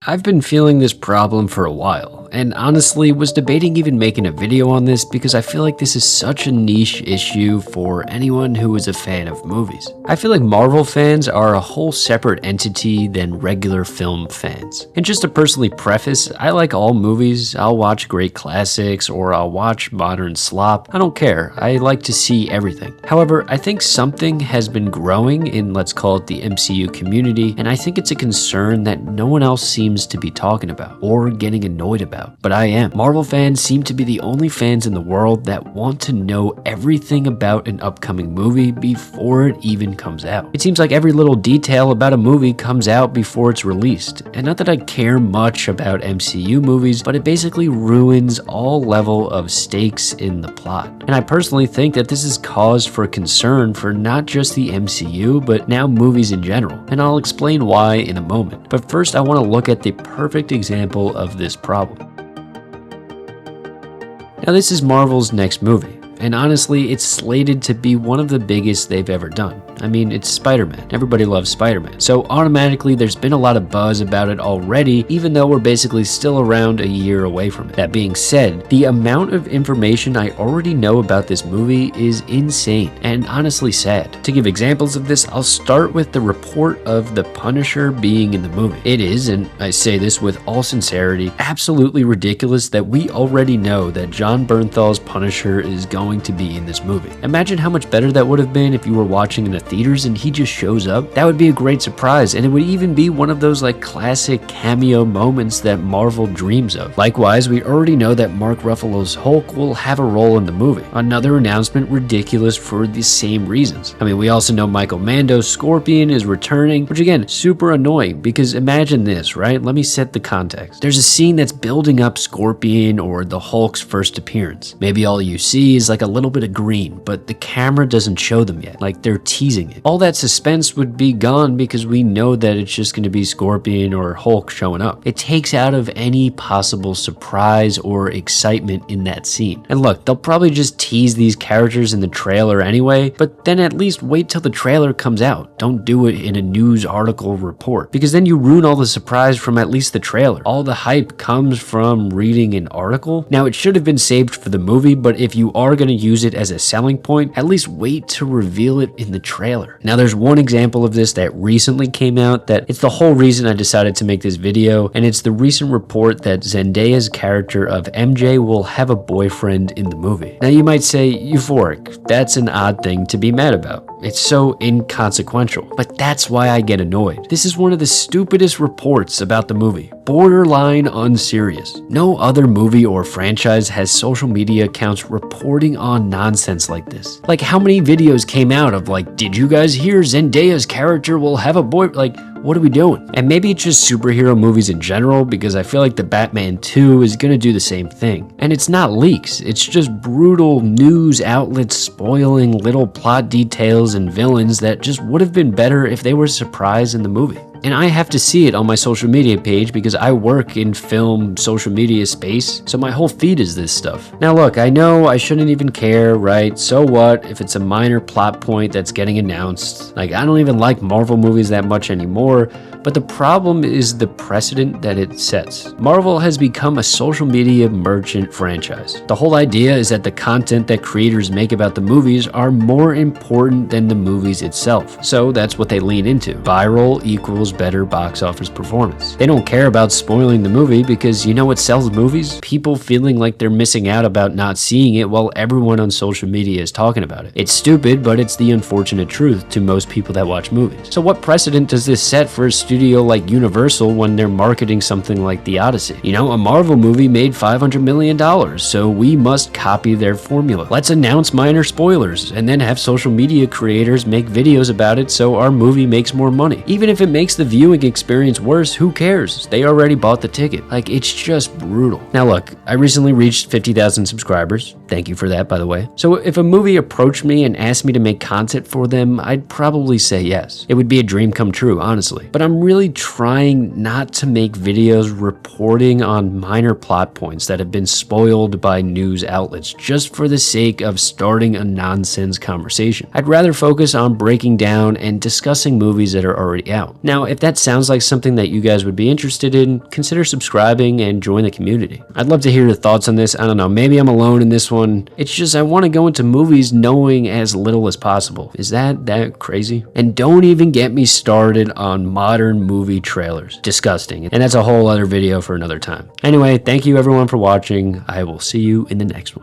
I've been feeling this problem for a while, and honestly was debating even making a video on this because I feel like this is such a niche issue for anyone who is a fan of movies. I feel like Marvel fans are a whole separate entity than regular film fans. And just to personally preface, I like all movies. I'll watch great classics or I'll watch modern slop. I don't care. I like to see everything. However, I think something has been growing in, let's call it, the MCU community, and I think it's a concern that no one else seems to be talking about or getting annoyed about, but I am. Marvel fans seem to be the only fans in the world that want to know everything about an upcoming movie before it even comes out. It seems like every little detail about a movie comes out before it's released, and not that I care much about MCU movies, but it basically ruins all level of stakes in the plot. And I personally think that this is cause for concern for not just the MCU, but now movies in general, and I'll explain why in a moment. But first I want to look at the perfect example of this problem. Now this is Marvel's next movie, and honestly it's slated to be one of the biggest they've ever done. I mean, it's Spider-Man. Everybody loves Spider-Man. So automatically there's been a lot of buzz about it already, even though we're basically still around a year away from it. That being said, the amount of information I already know about this movie is insane and honestly sad. To give examples of this, I'll start with the report of the Punisher being in the movie. It is, and I say this with all sincerity, absolutely ridiculous that we already know that Jon Bernthal's Punisher is going to be in this movie. Imagine how much better that would have been if you were watching in a theaters and he just shows up. That would be a great surprise, and it would even be one of those like classic cameo moments that Marvel dreams of. Likewise, we already know that Mark Ruffalo's Hulk will have a role in the movie. Another announcement ridiculous for the same reasons. I mean, we also know Michael Mando's Scorpion is returning, which again, super annoying because imagine this, right? Let me set the context. There's a scene that's building up Scorpion or the Hulk's first appearance. Maybe all you see is like a little bit of green, but the camera doesn't show them yet, like they're teasing it. All that suspense would be gone because we know that it's just going to be Scorpion or Hulk showing up. It takes out of any possible surprise or excitement in that scene. And look, they'll probably just tease these characters in the trailer anyway, but then at least wait till the trailer comes out. Don't do it in a news article report, because then you ruin all the surprise from at least the trailer. All the hype comes from reading an article. Now, it should have been saved for the movie, but if you are going to use it as a selling point, at least wait to reveal it in the trailer. Now there's one example of this that recently came out that it's the whole reason I decided to make this video, and it's the recent report that Zendaya's character of MJ will have a boyfriend in the movie. Now you might say, euphoric, that's an odd thing to be mad about. It's so inconsequential, but that's why I get annoyed. This is one of the stupidest reports about the movie. Borderline unserious. No other movie or franchise has social media accounts reporting on nonsense like this. Like, how many videos came out of like, did you guys hear Zendaya's character will have a boy? Like, what are we doing? And maybe it's just superhero movies in general, because I feel like the Batman 2 is gonna do the same thing. And it's not leaks, it's just brutal news outlets spoiling little plot details and villains that just would have been better if they were surprised in the movie. And I have to see it on my social media page because I work in film social media space, so my whole feed is this stuff. Now look, I know I shouldn't even care, right? So what if it's a minor plot point that's getting announced? Like, I don't even like Marvel movies that much anymore, but the problem is the precedent that it sets. Marvel has become a social media merchant franchise. The whole idea is that the content that creators make about the movies are more important than the movies itself. So that's what they lean into. Viral equals better box office performance. They don't care about spoiling the movie because you know what sells movies? People feeling like they're missing out about not seeing it while everyone on social media is talking about it. It's stupid, but it's the unfortunate truth to most people that watch movies. So what precedent does this set for a studio like Universal when they're marketing something like The Odyssey? You know, a Marvel movie made $500 million, so we must copy their formula. Let's announce minor spoilers and then have social media creators make videos about it so our movie makes more money. Even if it makes the viewing experience worse, who cares? They already bought the ticket. Like, it's just brutal. Now look, I recently reached 50,000 subscribers. Thank you for that, by the way. So if a movie approached me and asked me to make content for them, I'd probably say yes. It would be a dream come true, honestly. But I'm really trying not to make videos reporting on minor plot points that have been spoiled by news outlets just for the sake of starting a nonsense conversation. I'd rather focus on breaking down and discussing movies that are already out. Now, if that sounds like something that you guys would be interested in, consider subscribing and join the community. I'd love to hear your thoughts on this. I don't know, maybe I'm alone in this one. It's just I want to go into movies knowing as little as possible. Is that crazy? And don't even get me started on modern movie trailers. Disgusting. And that's a whole other video for another time. Anyway, thank you everyone for watching. I will see you in the next one.